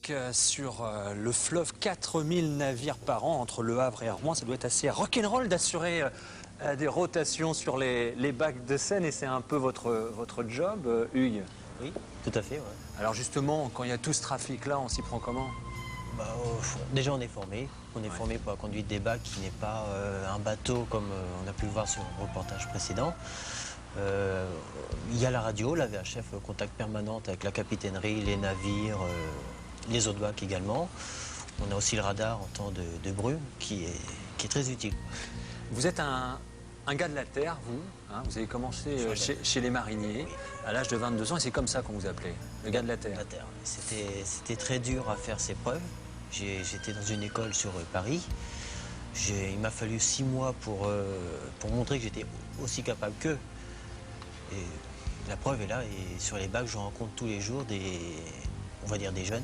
bac sur le fleuve, 4000 navires par an entre Le Havre et Rouen. Ça doit être assez rock'n'roll d'assurer des rotations sur les bacs de Seine et c'est un peu votre job, Hugues. Oui, tout à fait. Ouais. Alors justement, quand il y a tout ce trafic-là, on s'y prend comment? Déjà, on est formé. On est formé pour la conduite des bacs qui n'est pas un bateau comme on a pu le voir sur le reportage précédent. Il y a la radio, la VHF, contact permanent avec la capitainerie, les navires, les autres bacs également. On a aussi le radar en temps de brume qui est très utile. Vous êtes un gars de la terre, vous. Hein, vous avez commencé chez les mariniers à l'âge de 22 ans et c'est comme ça qu'on vous appelait, le gars de la terre. La terre. C'était très dur à faire ses preuves. J'étais dans une école sur Paris. Il m'a fallu 6 mois pour montrer que j'étais aussi capable qu'eux. Et la preuve est là, et sur les bacs, je rencontre tous les jours on va dire des jeunes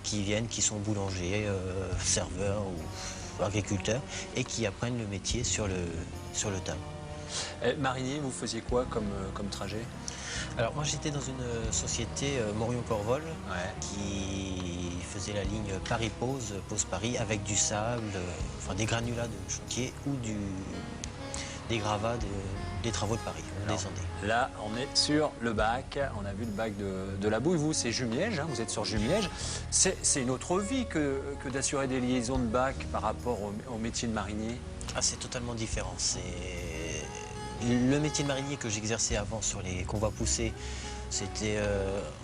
qui viennent, qui sont boulangers, serveurs ou agriculteurs, et qui apprennent le métier sur le tas. Marinier, vous faisiez quoi comme trajet? Alors moi j'étais dans une société Morion-Corvol qui faisait la ligne Paris-Pose, Pose-Paris, avec du sable, enfin des granulats de chantier ou des gravats des travaux de Paris. On descendait. Là, on est sur le bac. On a vu le bac de la Bouille. Vous, c'est Jumièges. Hein, vous êtes sur Jumièges. C'est une autre vie que d'assurer des liaisons de bac par rapport au métier de marinier. Ah, c'est totalement différent. Le métier de marinier que j'exerçais avant sur les convois poussés, c'était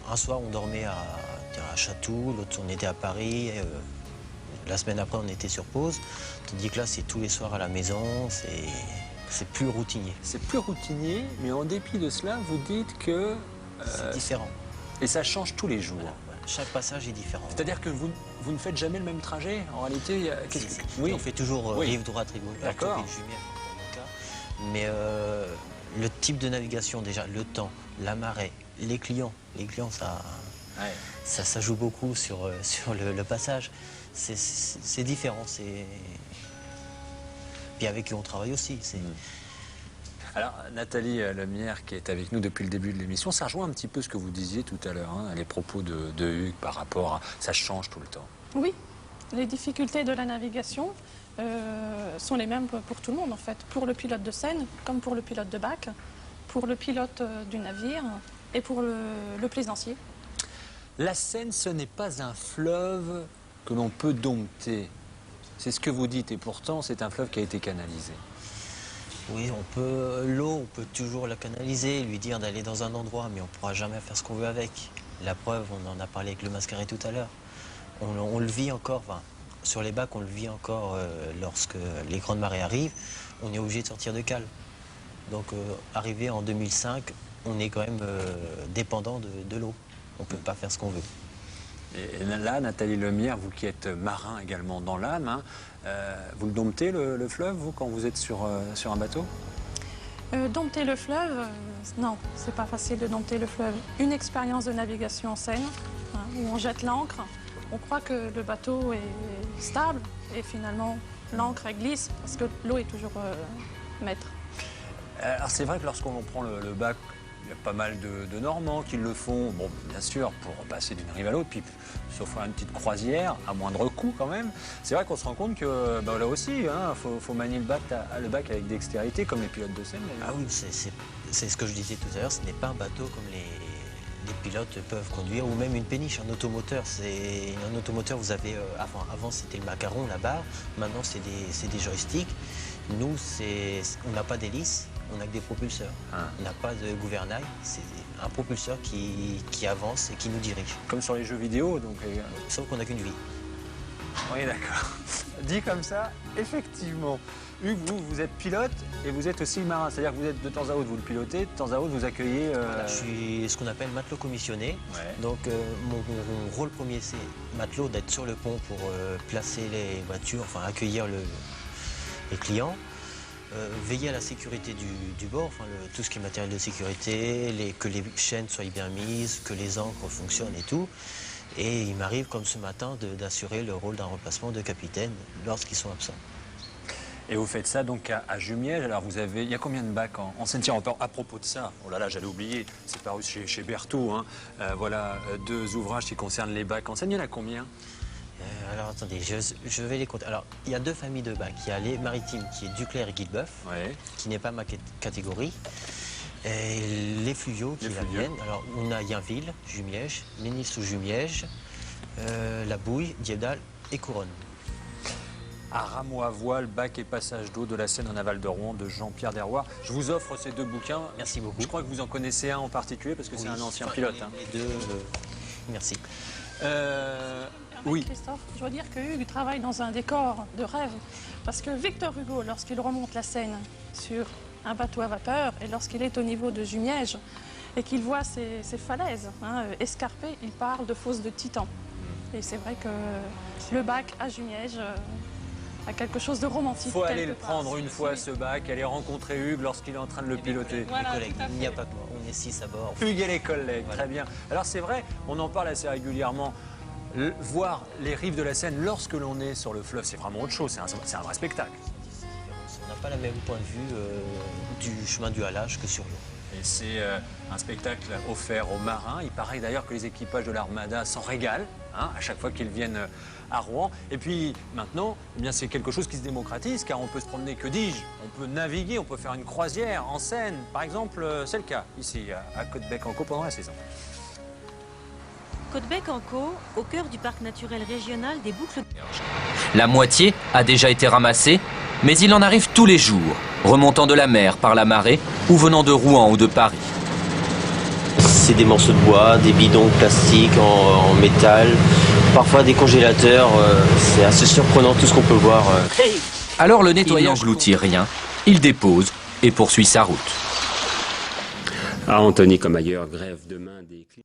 un soir on dormait à Chatou, l'autre on était à Paris. La semaine après, on était sur pause. Tandis que là, c'est tous les soirs à la maison. C'est plus routinier. C'est plus routinier, mais en dépit de cela, vous dites que... c'est différent. Et ça change tous les jours. Voilà. Chaque passage est différent. C'est-à-dire que vous ne faites jamais le même trajet? En réalité, oui, on fait toujours rive droite, rive gauche. D'accord. Mais le type de navigation, déjà, le temps, la marée, les clients, ça joue beaucoup sur le passage. C'est différent. Puis avec qui on travaille aussi. Alors, Nathalie Lemierre, qui est avec nous depuis le début de l'émission, ça rejoint un petit peu ce que vous disiez tout à l'heure, hein, les propos de Hugues par rapport à... Ça change tout le temps. Oui, les difficultés de la navigation sont les mêmes pour tout le monde, en fait. Pour le pilote de Seine, comme pour le pilote de bac, pour le pilote du navire et pour le plaisancier. La Seine, ce n'est pas un fleuve que l'on peut dompter. C'est ce que vous dites, et pourtant, c'est un fleuve qui a été canalisé. Oui, l'eau, on peut toujours la canaliser, lui dire d'aller dans un endroit, mais on ne pourra jamais faire ce qu'on veut avec. La preuve, on en a parlé avec le Mascaret tout à l'heure. On le vit encore, enfin, sur les bacs, on le vit encore lorsque les grandes marées arrivent. On est obligé de sortir de cale. Donc, arrivé en 2005, on est quand même dépendant de l'eau. On ne peut pas faire ce qu'on veut. Et là, Nathalie Lemierre, vous qui êtes marin également dans l'âme, hein, vous le domptez le fleuve, vous, quand vous êtes sur un bateau? Dompter le fleuve, non, c'est pas facile de dompter le fleuve. Une expérience de navigation en Seine, hein, où on jette l'ancre, on croit que le bateau est stable, et finalement, l'ancre glisse, parce que l'eau est toujours maître. Alors c'est vrai que lorsqu'on prend le bac, il y a pas mal de Normands qui le font, bon, bien sûr, pour passer d'une rive à l'autre, puis sauf faire une petite croisière, à moindre coût quand même. C'est vrai qu'on se rend compte que là aussi, hein, faut manier le bac avec dextérité, comme les pilotes de Seine. Ah oui, c'est ce que je disais tout à l'heure, ce n'est pas un bateau comme les pilotes peuvent conduire, ou même une péniche, un automoteur. Un automoteur, vous avez, avant c'était le macaron, la barre, maintenant c'est des joysticks. Nous, on n'a pas d'hélice, on n'a que des propulseurs. On n'a pas de gouvernail, c'est un propulseur qui avance et qui nous dirige. Comme sur les jeux vidéo, donc. Sauf qu'on n'a qu'une vie. Oui, d'accord. Dit comme ça, effectivement. Hugues, vous êtes pilote et vous êtes aussi marin. C'est-à-dire que vous êtes de temps à autre, vous le pilotez, de temps à autre, vous accueillez... Voilà, je suis ce qu'on appelle matelot commissionné. Ouais. Donc mon rôle premier, c'est matelot, d'être sur le pont pour placer les voitures, enfin accueillir les clients. Veiller à la sécurité du bord, enfin, tout ce qui est matériel de sécurité, que les chaînes soient bien mises, que les ancres fonctionnent et tout. Et il m'arrive, comme ce matin, d'assurer le rôle d'un remplacement de capitaine lorsqu'ils sont absents. Et vous faites ça donc à Jumièges. Alors il y a combien de bacs en Seine? Tiens, à propos de ça, oh là là, j'allais oublier, c'est paru chez Berthaud, hein. Voilà, 2 ouvrages qui concernent les bacs en Seine. Il y en a combien? Alors attendez, je vais les compter. Alors il y a 2 familles de bacs. Il y a les maritimes qui est Duclerc et Guilbeuf, Ouais. qui n'est pas ma catégorie. Et les fluviaux qui la viennent. Alors on a Yainville, Jumièges, Ménis-sous-Jumièges, La Bouille, Diédal et Couronne. À rameaux à voile, bac et passage d'eau de la Seine en aval de Rouen de Jean-Pierre Derroir. Je vous offre ces 2 bouquins. Merci beaucoup. Je crois que vous en connaissez un en particulier parce que c'est un ancien Enfin, pilote. Hein. Les 2, merci. Oui. Christophe, je dois dire que Hugues travaille dans un décor de rêve. Parce que Victor Hugo, lorsqu'il remonte la Seine sur un bateau à vapeur et lorsqu'il est au niveau de Jumièges et qu'il voit ces falaises escarpées, il parle de fosse de Titan. Et c'est vrai que le bac à Jumièges a quelque chose de romantique. Il faut aller le prendre une fois, Oui. ce bac, aller rencontrer Hugues lorsqu'il est en train de le piloter. Voilà, Mes collègues, tout à fait. il n'y a pas que moi, on est 6 à bord. Hugues et les collègues, Voilà. très bien. Alors c'est vrai, on en parle assez régulièrement. Voir les rives de la Seine lorsque l'on est sur le fleuve, c'est vraiment autre chose, c'est un vrai spectacle. On n'a pas le même point de vue du chemin du halage que sur l'eau. Et c'est un spectacle offert aux marins. Il paraît d'ailleurs que les équipages de l'Armada s'en régalent à chaque fois qu'ils viennent à Rouen. Et puis maintenant, eh bien, c'est quelque chose qui se démocratise car on peut se promener, que dis-je, on peut naviguer, on peut faire une croisière en Seine. Par exemple, c'est le cas ici à Côte-Bec-en-Caux pendant la saison. Côte-Bec-en-Caux, au cœur du parc naturel régional des Boucles. La moitié a déjà été ramassée, mais il en arrive tous les jours, remontant de la mer par la marée ou venant de Rouen ou de Paris. C'est des morceaux de bois, des bidons de plastique en métal, parfois des congélateurs. C'est assez surprenant tout ce qu'on peut voir. Alors le nettoyant n'engloutit rien, il dépose et poursuit sa route. À Antony comme ailleurs, grève demain des clients.